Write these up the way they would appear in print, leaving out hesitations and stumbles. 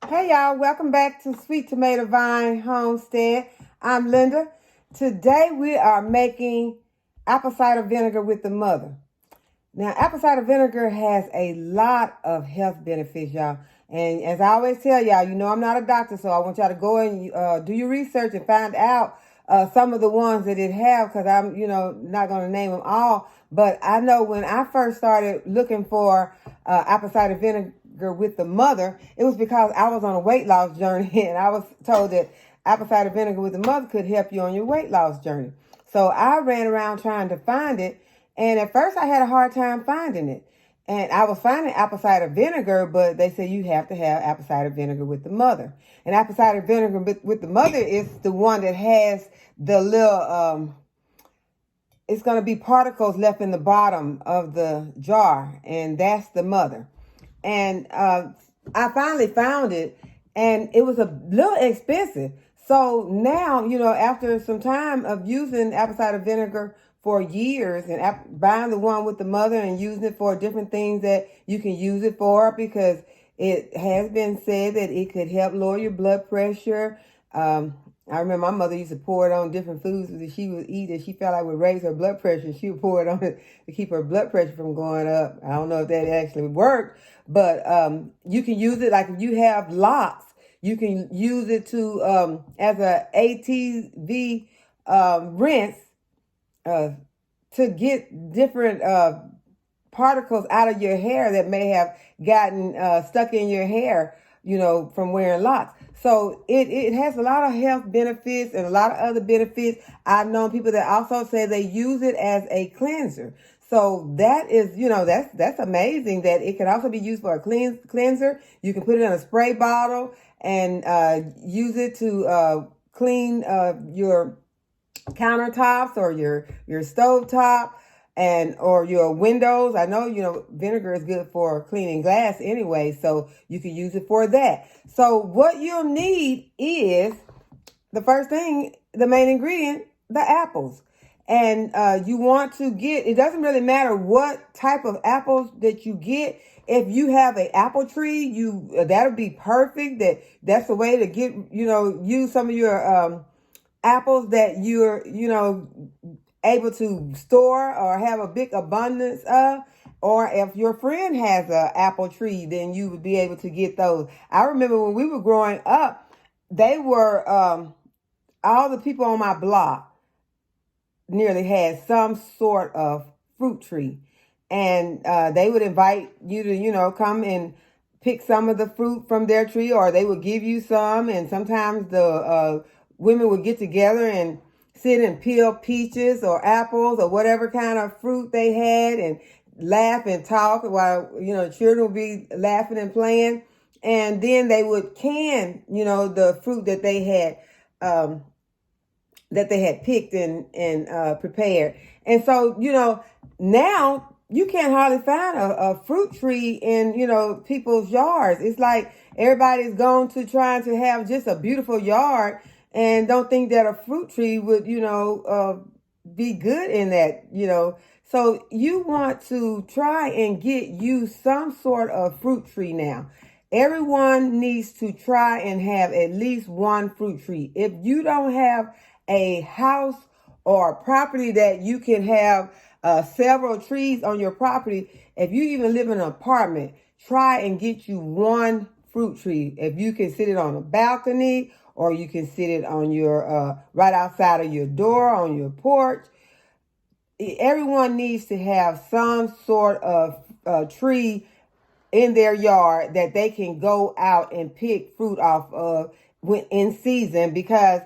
Hey y'all, welcome back to Sweet Tomato Vine Homestead. I'm Linda. Today we are making apple cider vinegar with the mother. Now, apple cider vinegar has a lot of health benefits, y'all. And as I always tell y'all, I'm not a doctor, so I want y'all to go and do your research and find out some of the ones that it have, because I'm, not going to name them all. But I know when I first started looking for apple cider vinegar with the mother, it was because I was on a weight loss journey, and I was told that apple cider vinegar with the mother could help you on your weight loss journey. So I ran around trying to find it. And at first I had a hard time finding it. And I was finding apple cider vinegar, but they said you have to have apple cider vinegar with the mother. And apple cider vinegar with the mother is the one that has the little, it's going to be particles left in the bottom of the jar. And that's the mother. And I finally found it, and it was a little expensive. So now, after some time of using apple cider vinegar for years and buying the one with the mother and using it for different things that you can use it for, because it has been said that it could help lower your blood pressure. I remember my mother used to pour it on different foods that she would eat that she felt like would raise her blood pressure. She would pour it on it to keep her blood pressure from going up. I don't know if that actually worked, but you can use it like if you have locks. You can use it to as a ATV rinse to get different particles out of your hair that may have gotten stuck in your hair, from wearing locks. So it has a lot of health benefits and a lot of other benefits. I've known people that also say they use it as a cleanser. So that is, that's amazing that it can also be used for a cleanser. You can put it in a spray bottle and use it to clean your countertops or your stove top or your windows. I know, vinegar is good for cleaning glass anyway, so you can use it for that. So what you'll need is, the first thing, the main ingredient, the apples. And you want to get, it doesn't really matter what type of apples that you get. If you have an apple tree, that'll be perfect. That's the way to get, use some of your apples that you're, able to store or have a big abundance of. Or if your friend has an apple tree, then you would be able to get those. I remember when we were growing up, they were, all the people on my block nearly had some sort of fruit tree. And they would invite you to, come and pick some of the fruit from their tree, or they would give you some. And sometimes the women would get together and sit and peel peaches or apples or whatever kind of fruit they had and laugh and talk while, children would be laughing and playing. And then they would can, the fruit that they had picked and prepared. And so, now you can't hardly find a fruit tree in, people's yards. It's like everybody's gone to trying to have just a beautiful yard and don't think that a fruit tree would, be good in that, So you want to try and get you some sort of fruit tree now. Everyone needs to try and have at least one fruit tree. If you don't have a house or a property that you can have several trees on your property, if you even live in an apartment, try and get you one fruit tree. If you can sit it on a balcony, or you can sit it on your right outside of your door on your porch. Everyone needs to have some sort of tree in their yard that they can go out and pick fruit off of in season, because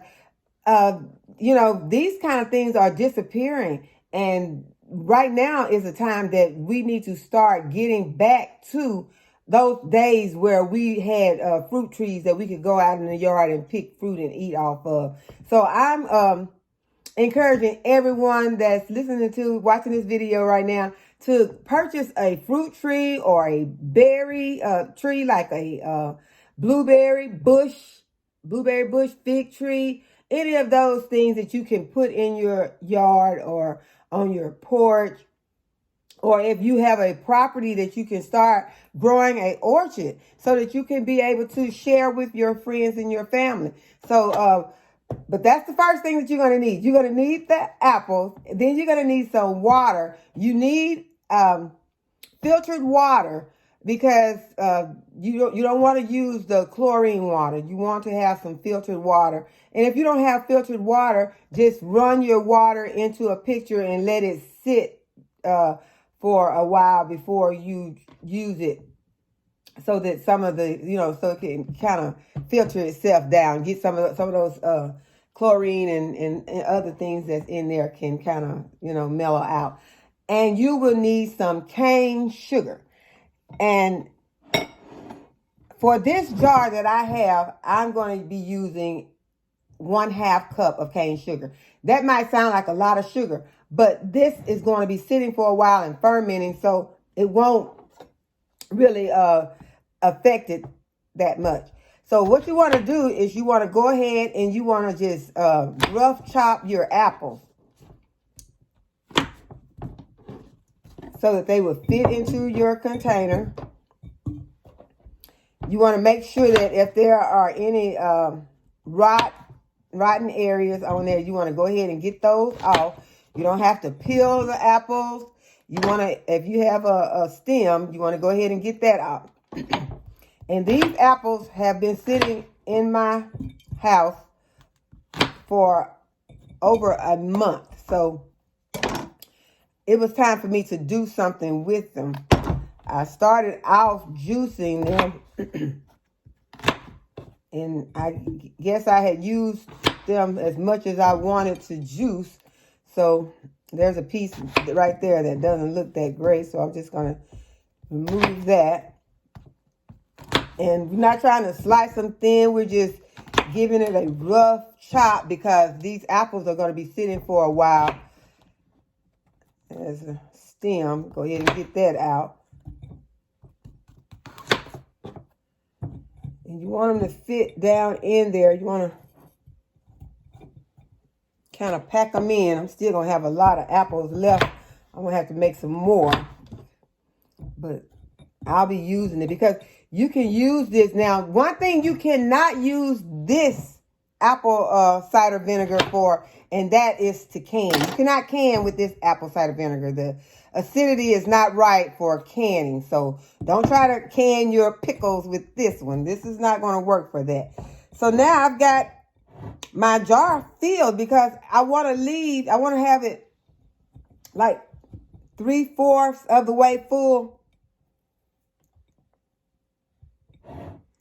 these kind of things are disappearing. And right now is a time that we need to start getting back to those days where we had fruit trees that we could go out in the yard and pick fruit and eat off of. So I'm encouraging everyone that's watching this video right now to purchase a fruit tree or a berry tree, like a blueberry bush, fig tree, any of those things that you can put in your yard or on your porch or if you have a property that you can start growing a orchard so that you can be able to share with your friends and your family. So, but that's the first thing that you're going to need. You're going to need the apples. Then you're going to need some water. You need filtered water because you don't want to use the chlorine water. You want to have some filtered water. And if you don't have filtered water, just run your water into a pitcher and let it sit for a while before you use it, so that some of the, so it can kind of filter itself down, get some of those chlorine and other things that's in there can kind of, mellow out. And you will need some cane sugar. And for this jar that I have, I'm going to be using 1/2 cup of cane sugar. That might sound like a lot of sugar, but this is going to be sitting for a while and fermenting, so it won't really affect it that much. So what you want to do is you want to go ahead and you want to just rough chop your apples so that they will fit into your container. You want to make sure that if there are any rotten areas on there, you want to go ahead and get those off. You don't have to peel the apples. You want to, if you have a stem, you want to go ahead and get that out. And these apples have been sitting in my house for over a month. So it was time for me to do something with them. I started off juicing them. And I guess I had used them as much as I wanted to juice. So there's a piece right there that doesn't look that great. So I'm just going to remove that. And we're not trying to slice them thin. We're just giving it a rough chop because these apples are going to be sitting for a while. There's a stem. Go ahead and get that out. And you want them to fit down in there. You want to kind of pack them in. I'm still going to have a lot of apples left. I'm going to have to make some more. But I'll be using it because you can use this. Now, one thing you cannot use this apple cider vinegar for, and that is to can. You cannot can with this apple cider vinegar. The acidity is not right for canning. So don't try to can your pickles with this one. This is not going to work for that. So now I've got my jar filled because I want to have it like 3/4 of the way full.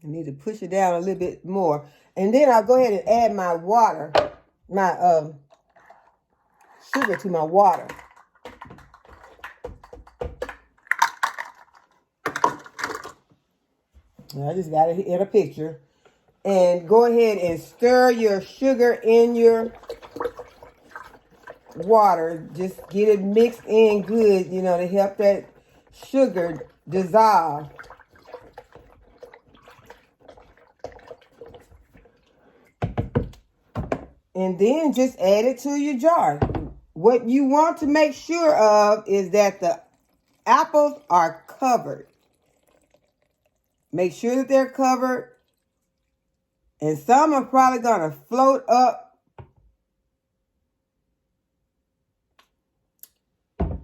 I need to push it down a little bit more. And then I'll go ahead and add my water, my sugar to my water. I just got it in a picture. And go ahead and stir your sugar in your water. Just get it mixed in good, to help that sugar dissolve. And then just add it to your jar. What you want to make sure of is that the apples are covered. Make sure that they're covered. And some are probably going to float up. And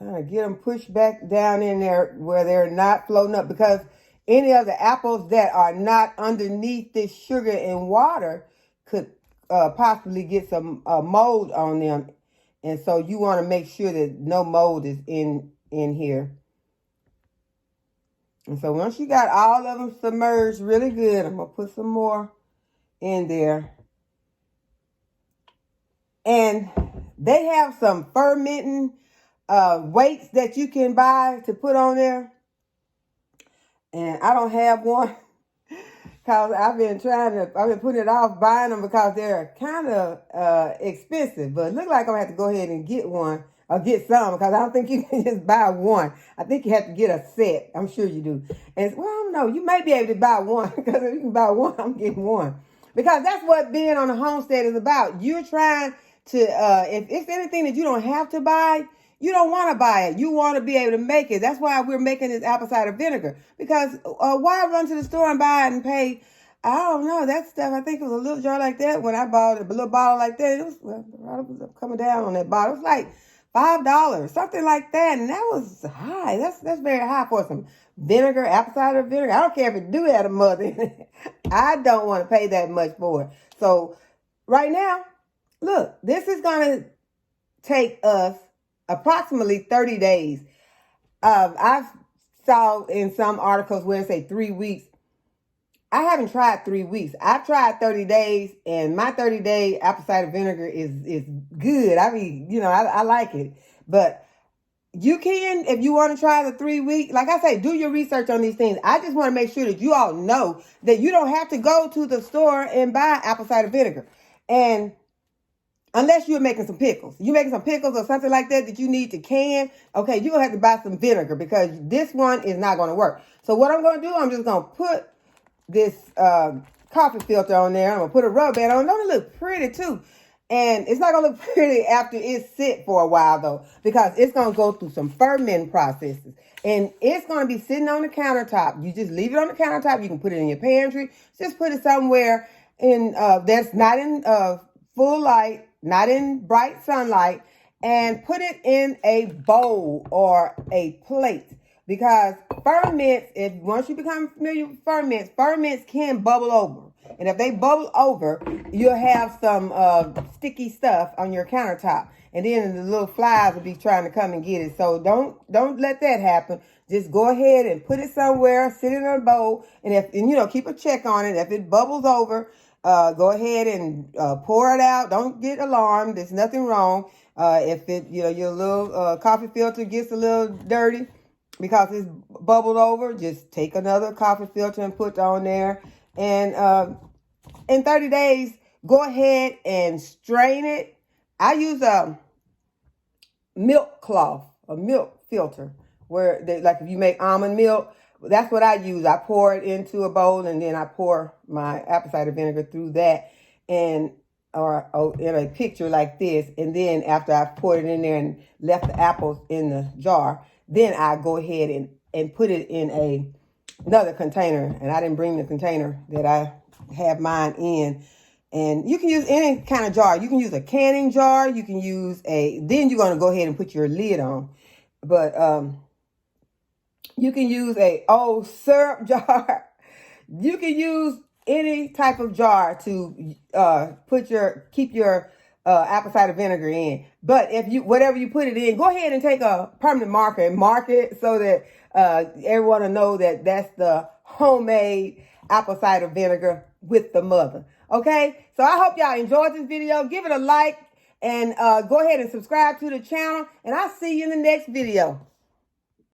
kind of get them pushed back down in there where they're not floating up, because any of the apples that are not underneath this sugar and water could possibly get some mold on them. And so you want to make sure that no mold is in here. And so once you got all of them submerged really good, I'm going to put some more in there. And they have some fermenting weights that you can buy to put on there. And I don't have one because I've been putting it off buying them because they're kind of expensive. But it looks like I'm going to have to go ahead and get one or get some, because I don't think you can just buy one. I think you have to get a set. I'm sure you do. And well, I don't know. You may be able to buy one, because if you can buy one, I'm getting one. Because that's what being on a homestead is about. You're trying to, if it's anything that you don't have to buy, you don't want to buy it. You want to be able to make it. That's why we're making this apple cider vinegar. Because why run to the store and buy it and pay, I don't know, that stuff, I think it was a little jar like that. When I bought a little bottle like that, it was coming down on that bottle. It was like $5, something like that. And that was high. That's very high for some vinegar, apple cider vinegar. I don't care if it do have a mother in it. I don't want to pay that much for it. So right now, look, this is going to take us approximately 30 days. I've saw in some articles where it say 3 weeks. I haven't tried 3 weeks. I've tried 30 days, and my 30-day apple cider vinegar is good. I mean, you know, I like it. But you can, if you want to try the 3 week, like I say, do your research on these things. I just want to make sure that you all know that you don't have to go to the store and buy apple cider vinegar. And unless you're making some pickles. You're making some pickles or something like that you need to can. Okay, you're going to have to buy some vinegar because this one is not going to work. So what I'm going to do, I'm just going to put this coffee filter on there. I'm going to put a rubber band on. Don't it look pretty too? And it's not going to look pretty after it's sit for a while though, because it's going to go through some fermenting processes. And it's going to be sitting on the countertop. You just leave it on the countertop. You can put it in your pantry. Just put it somewhere in that's not in full light, not in bright sunlight, and put it in a bowl or a plate. Because ferments, once you become familiar with ferments can bubble over. And if they bubble over, you'll have some sticky stuff on your countertop. And then the little flies will be trying to come and get it. So don't let that happen. Just go ahead and put it somewhere, sit it in a bowl, and keep a check on it. If it bubbles over, go ahead and pour it out. Don't get alarmed. There's nothing wrong. If your little coffee filter gets a little dirty because it's bubbled over, just take another coffee filter and put it on there. And in 30 days, go ahead and strain it. I use a milk cloth, a milk filter, like if you make almond milk, that's what I use. I pour it into a bowl and then I pour my apple cider vinegar through that or in a pitcher like this. And then after I've poured it in there and left the apples in the jar, then I go ahead and put it in another container. And I didn't bring the container that I have mine in. And you can use any kind of jar. You can use a canning jar. You can use then you're going to go ahead and put your lid on. But you can use a old syrup jar. You can use any type of jar to keep your apple cider vinegar in. But whatever you put it in, go ahead and take a permanent marker and mark it so that everyone will know that that's the homemade apple cider vinegar with the mother. Okay, so I hope y'all enjoyed this video. Give it a like and go ahead and subscribe to the channel. And I'll see you in the next video.